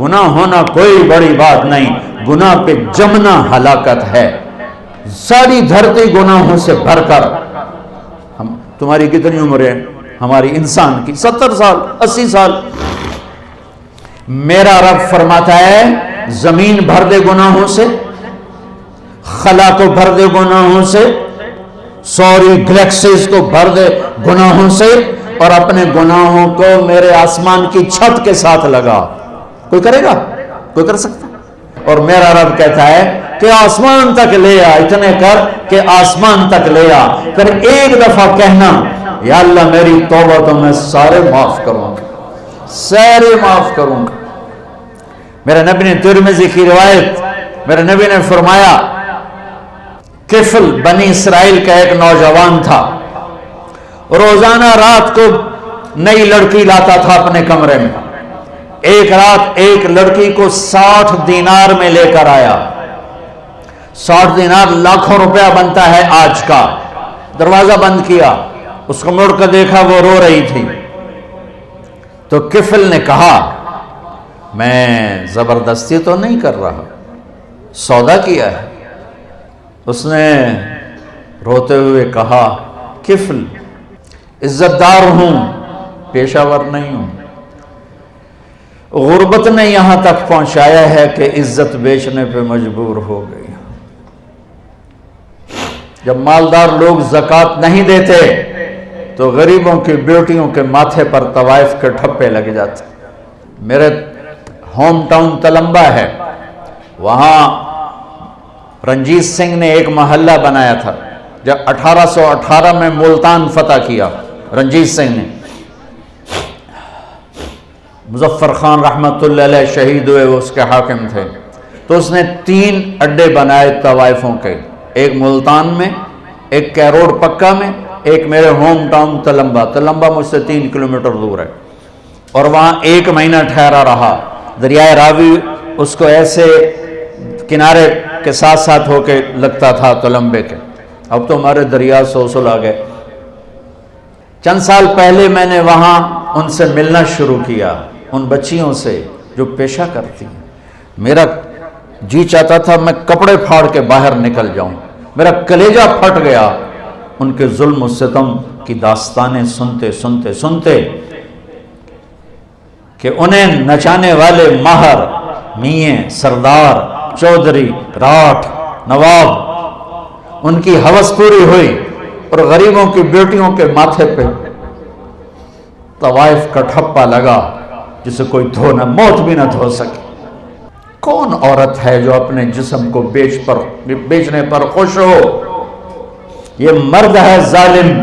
گناہ ہونا کوئی بڑی بات نہیں، گناہ پہ جمنا ہلاکت ہے۔ ساری دھرتی گناہوں سے بھر کر، تمہاری کتنی عمر ہے ہماری انسان کی؟ 70 سال 80 سال۔ میرا رب فرماتا ہے زمین بھر دے گناہوں سے، خلا کو بھر دے گناہوں سے، سوری گلیکسیز کو بھر دے گناہوں سے، اور اپنے گناہوں کو میرے آسمان کی چھت کے ساتھ لگا۔ کوئی کرے گا؟ کوئی کر سکتا؟ اور میرا رب کہتا ہے کہ آسمان تک لے آ، اتنے کر کہ آسمان تک لے آ، پھر ایک دفعہ کہنا یا اللہ میری توبہ تو میں سارے معاف کروں گا، سارے معاف کروں گا۔ میرے نبی نے، ترمذی کی روایت، میرے نبی نے فرمایا کفل بنی اسرائیل کا ایک نوجوان تھا، روزانہ رات کو نئی لڑکی لاتا تھا اپنے کمرے میں۔ ایک رات ایک لڑکی کو 60 دینار میں لے کر آیا۔ 60 دینار لاکھوں روپیہ بنتا ہے آج کا۔ دروازہ بند کیا، اس کو مڑ کر دیکھا، وہ رو رہی تھی۔ تو کفل نے کہا میں زبردستی تو نہیں کر رہا، سودا کیا ہے۔ اس نے روتے ہوئے کہا کفل عزت دار ہوں، پیشہ ور نہیں ہوں، غربت نے یہاں تک پہنچایا ہے کہ عزت بیچنے پہ مجبور ہو گئی۔ جب مالدار لوگ زکوٰۃ نہیں دیتے تو غریبوں کی بیٹیوں کے ماتھے پر طوائف کے ٹھپے لگ جاتے۔ میرے ہوم ٹاؤن تلمبا ہے، وہاں رنجیت سنگھ نے ایک محلہ بنایا تھا۔ جب 1818 میں ملتان فتح کیا رنجیت سنگھ نے، مظفر خان رحمت اللہ علیہ شہید ہوئے، وہ اس کے حاکم تھے، تو اس نے 3 اڈے بنائے طوائفوں کے، ایک ملتان میں، ایک کیروڑ پکا میں، ایک میرے ہوم ٹاؤن تلمبا۔ تلمبا مجھ سے 3 کلومیٹر دور ہے، اور وہاں 1 مہینہ ٹھہرا رہا۔ دریائے راوی اس کو ایسے کنارے کے ساتھ ساتھ ہو کے لگتا تھا تلمبے کے۔ اب تو ہمارے دریا سوسل آ گئے۔ چند سال پہلے میں نے وہاں ان سے ملنا شروع کیا، ان بچیوں سے جو پیشہ کرتی ہیں۔ میرا جی چاہتا تھا میں کپڑے پھاڑ کے باہر نکل جاؤں، میرا کلیجہ پھٹ گیا ان کے ظلم و ستم کی داستانیں سنتے سنتے سنتے، کہ انہیں نچانے والے ماہر، میاں، سردار، چودھری، راٹھ، نواب، ان کی ہوس پوری ہوئی، اور غریبوں کی بیٹیوں کے ماتھے پہ طوائف کا ٹھپا لگا جسے کوئی دھونا، موت بھی نہ دھو سکے۔ کون عورت ہے جو اپنے جسم کو بیچنے پر خوش ہو؟ یہ مرد ہے ظالم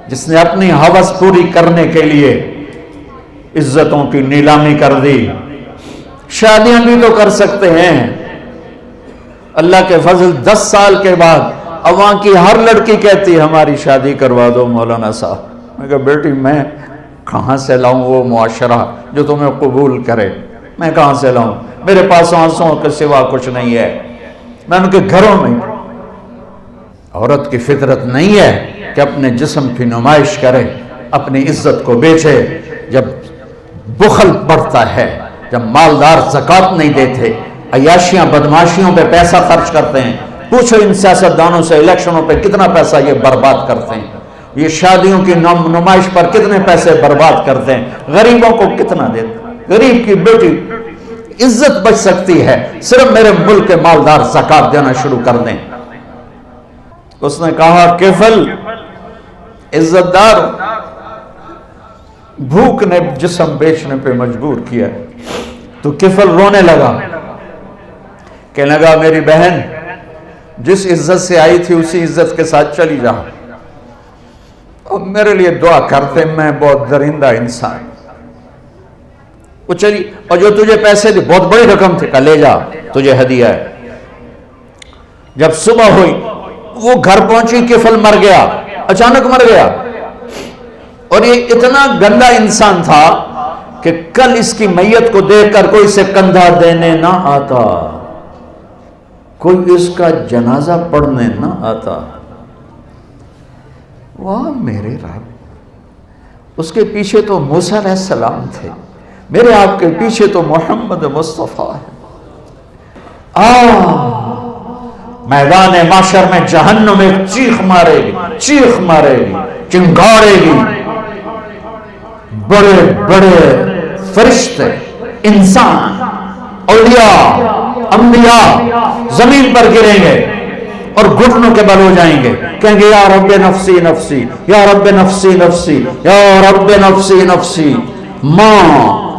جس نے اپنی ہوس پوری کرنے کے لیے عزتوں کی نیلامی کر دی۔ شادیاں بھی تو کر سکتے ہیں۔ اللہ کے فضل 10 سال کے بعد اب وہاں کی ہر لڑکی کہتی ہماری شادی کروا دو مولانا صاحب۔ میں کہا بیٹی میں کہاں سے لاؤں وہ معاشرہ جو تمہیں قبول کرے؟ میں کہاں سے لاؤں؟ میرے پاس آنسوں کے سوا کچھ نہیں ہے، میں ان کے گھروں میں۔ عورت کی فطرت نہیں ہے کہ اپنے جسم کی نمائش کرے، اپنی عزت کو بیچے۔ جب بخل بڑھتا ہے، جب مالدار زکوٰۃ نہیں دیتے، عیاشیاں بدماشیوں پہ پیسہ خرچ کرتے ہیں، پوچھو ان سیاستدانوں سے الیکشنوں پہ کتنا پیسہ یہ برباد کرتے ہیں، یہ شادیوں کی نمائش پر کتنے پیسے برباد کرتے ہیں، غریبوں کو کتنا دیتے ہیں۔ غریب کی بیٹی عزت بچ سکتی ہے صرف میرے ملک کے مالدار زکوٰۃ دینا شروع کر دیں۔ اس نے کہا کفل عزت دار، بھوک نے جسم بیچنے پہ مجبور کیا۔ تو کفل رونے لگا، کہنے لگا میری بہن جس عزت سے آئی تھی اسی عزت کے ساتھ چلی جا، اور میرے لیے دعا کرتے، میں بہت درندہ انسان۔ وہ چلی، اور جو تجھے پیسے دی بہت بڑی رقم تھی، کہا لے جا تجھے ہدیہ ہے۔ جب صبح ہوئی وہ گھر پہنچی، کفل مر گیا، اچانک مر گیا، اور یہ اتنا گندا انسان تھا کہ کل اس کی میت کو دیکھ کر کوئی اسے کندھا دینے نہ آتا، کوئی اس کا جنازہ پڑھنے نہ آتا۔ واہ میرے رب، اس کے پیچھے تو موسیٰ علیہ السلام تھے، میرے آپ کے پیچھے تو محمد مصطفیٰ ہے۔ میدان معاشر میں جہنم ایک چیخ مارے گی، چیخ مارے گی، چنگارے گی، بڑے بڑے فرشتے، انسان، اولیاء، انبیاء زمین پر گریں گے اور گھٹنوں کے بل ہو جائیں گے، کہیں گے یا رب نفسی نفسی، یا رب نفسی نفسی، یا رب نفسی نفسی۔ ماں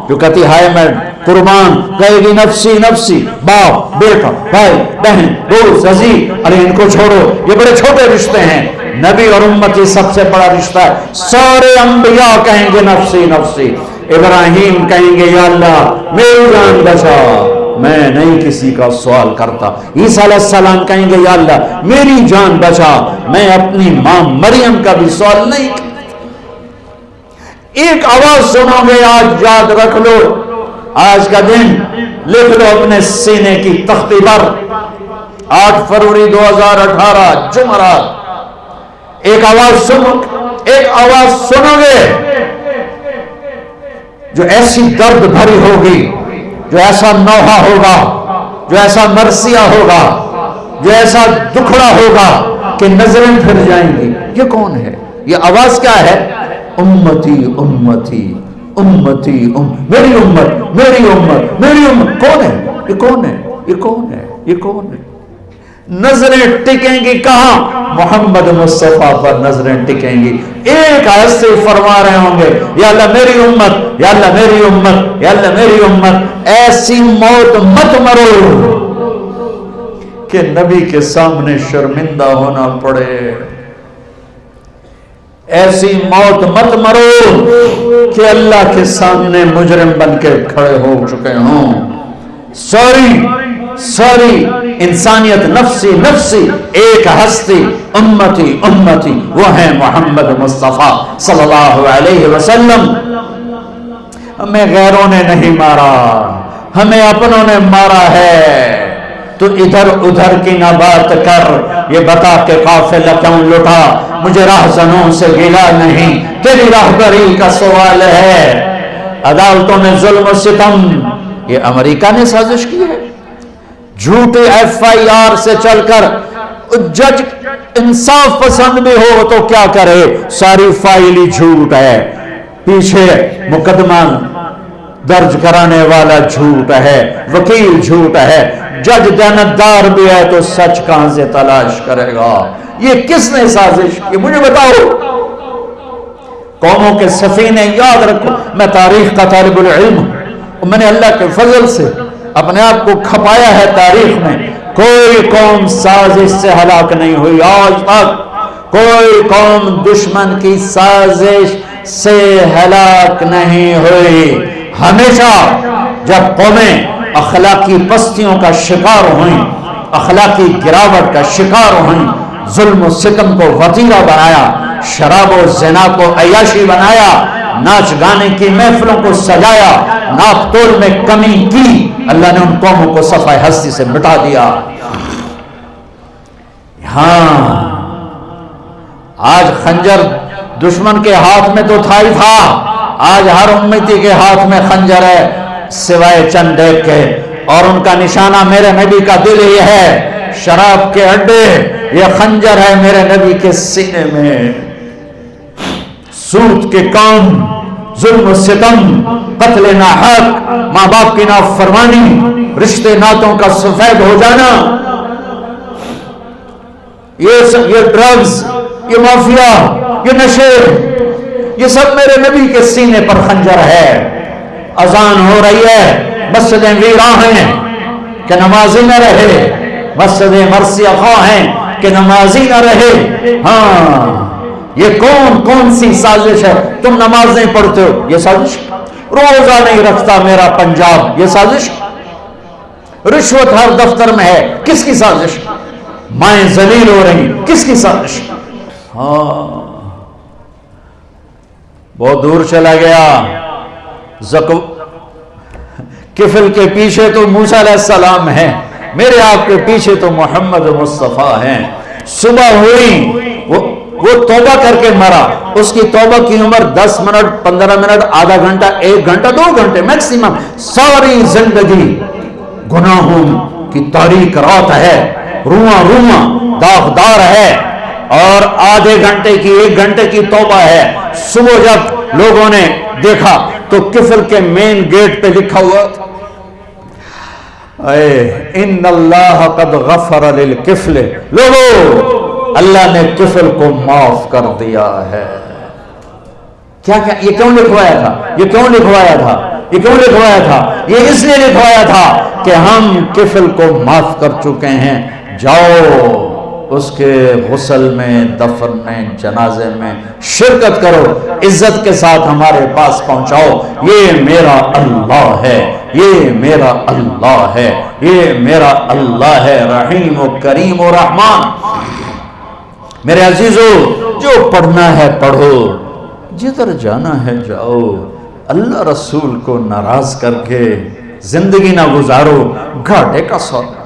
جو کہتی ہائے میں قربان، کہے گی نفسی نفسی۔ باپ، بیٹا، بھائی، بہن، دوست، عزیز، ارے ان کو چھوڑو، یہ بڑے چھوٹے رشتے ہیں۔ نبی اور امت یہ سب سے بڑا رشتہ ہے۔ سارے انبیاء کہیں گے نفسی نفسی۔ ابراہیم کہیں گے یا اللہ میری جان بچا، میں نہیں کسی کا سوال کرتا۔ عیسیٰ علیہ السلام کہیں گے یا اللہ میری جان بچا، میں اپنی ماں مریم کا بھی سوال نہیں کرتا۔ ایک آواز سنو گے، آج یاد رکھ لو، آج کا دن لکھ لو اپنے سینے کی تختی پر، 8 فروری 2018 جمعرات۔ ایک آواز سنو، ایک آواز سنو گے جو ایسی درد بھری ہوگی، جو ایسا نوحہ ہوگا، جو ایسا مرثیہ ہوگا، جو ایسا دکھڑا ہوگا کہ نظریں پھر جائیں گی۔ یہ کون ہے؟ یہ آواز کیا ہے؟ امتی امتی امتی میری امت میری امت میری امت۔ کون ہے یہ؟ کون ہے یہ؟ کون ہے یہ؟ کون ہے؟ نظریں ٹکیں گی کہاں؟ محمد مصطفیٰ پر نظریں ٹکیں گی۔ ایک آیت سے فرما رہے ہوں گے یا اللہ میری امت، یا اللہ میری امت، یا اللہ میری امت۔ ایسی موت مت مرو کہ نبی کے سامنے شرمندہ ہونا پڑے، ایسی موت مت مرو کہ اللہ کے سامنے مجرم بن کے کھڑے ہو چکے ہوں۔ ساری انسانیت نفسی نفسی، ایک ہستی امتی امتی، وہ ہے محمد مصطفیٰ صلی اللہ علیہ وسلم۔ ہمیں غیروں نے نہیں مارا، ہمیں اپنوں نے مارا ہے۔ تو ادھر ادھر کی نہ بات کر، یہ بتا کہ قافلہ کیوں لٹا، مجھے راہزنوں سے گلا نہیں، تیری راہبری کا سوال ہے۔ عدالتوں میں ظلم و ستم، یہ امریکہ نے سازش کی ہے۔ جھوٹے FIR سے چل کر جج انصاف پسند بھی ہو تو کیا کرے، ساری فائل ہی جھوٹ ہے، پیچھے مقدمہ درج کرانے والا جھوٹ ہے، وکیل جھوٹ ہے، جج دیانتدار بھی ہے تو سچ کہاں سے تلاش کرے گا؟ یہ کس نے سازش کی؟ مجھے بتاؤ۔ قوموں کے سفینے، یاد رکھو میں تاریخ کا طالب العلم ہوں، میں نے اللہ کے فضل سے اپنے آپ کو کھپایا ہے تاریخ میں، کوئی قوم سازش سے ہلاک نہیں ہوئی آج تک، کوئی قوم دشمن کی سازش سے ہلاک نہیں ہوئی۔ ہمیشہ جب قومیں اخلاقی پستیوں کا شکار ہوئیں، اخلاقی گراوٹ کا شکار ہوئیں، ظلم و ستم کو وتیرہ بنایا، شراب و زنا کو عیاشی بنایا، ناچ گانے کی محفلوں کو سجایا، ناپ تول میں کمی کی، اللہ نے ان قوموں کو صفحہ ہستی سے مٹا دیا۔ ہاں آج خنجر دشمن کے ہاتھ میں تو تھا ہی تھا، آج ہر امتی کے ہاتھ میں خنجر ہے سوائے چند ایک کے، اور ان کا نشانہ میرے نبی کا دل ہی ہے۔ شراب کے اڈے، یہ خنجر ہے میرے نبی کے سینے میں۔ سود کے کام، ظلم و ستم، قتل ناحق، ماں باپ کی نافرمانی، رشتے ناتوں کا سفید ہو جانا، یہ ڈرگز، یہ مافیا، یہ نشے، یہ سب میرے نبی کے سینے پر خنجر ہے۔ اذان ہو رہی ہے، مسجدیں ویراں ہیں کہ نمازی نہ رہے، مسجدیں مرثیہ خواہ ہیں کہ نمازی نہ رہے۔ ہاں یہ کون سی سازش ہے؟ تم نماز نہیں پڑھتے ہو، یہ سازش۔ روزہ نہیں رکھتا میرا پنجاب، یہ سازش۔ رشوت ہر دفتر میں ہے، کس کی سازش؟ مائیں ذلیل ہو رہی، کس کی سازش؟ ہاں بہت دور چلا گیا۔ کفل کے پیچھے تو موسیٰ علیہ السلام ہیں، میرے آپ کے پیچھے تو محمد مصطفیٰ ہیں۔ صبح ہوئی، وہ وہ توبہ کر کے مرا، اس کی توبہ کی عمر 10 منٹ 15 منٹ آدھا گھنٹہ 1 گھنٹہ 2 گھنٹے میکسیمم، ساری زندگی گناہوں کی تاریک رات ہے، رواں رواں داغدار ہے، اور آدھے گھنٹے کی 1 گھنٹے کی توبہ ہے۔ صبح جب لوگوں نے دیکھا تو کفل کے مین گیٹ پہ لکھا ہوا اے ان اللہ قد غفر للکفل، لوگو اللہ نے کفل کو معاف کر دیا ہے۔ کیا یہ کیوں لکھوایا تھا؟ یہ کیوں لکھوایا تھا؟ یہ کیوں لکھوایا تھا؟ یہ اس لیے لکھوایا تھا کہ ہم کفل کو معاف کر چکے ہیں، جاؤ اس کے غسل میں، دفن میں، جنازے میں شرکت کرو، عزت کے ساتھ ہمارے پاس پہنچاؤ۔ یہ میرا اللہ ہے، یہ میرا اللہ ہے، یہ میرا اللہ ہے، رحیم و کریم و رحمان۔ میرے عزیزو، جو پڑھنا ہے پڑھو، جدھر جانا ہے جاؤ، اللہ رسول کو ناراض کر کے زندگی نہ گزارو، گھاٹے کا سودا۔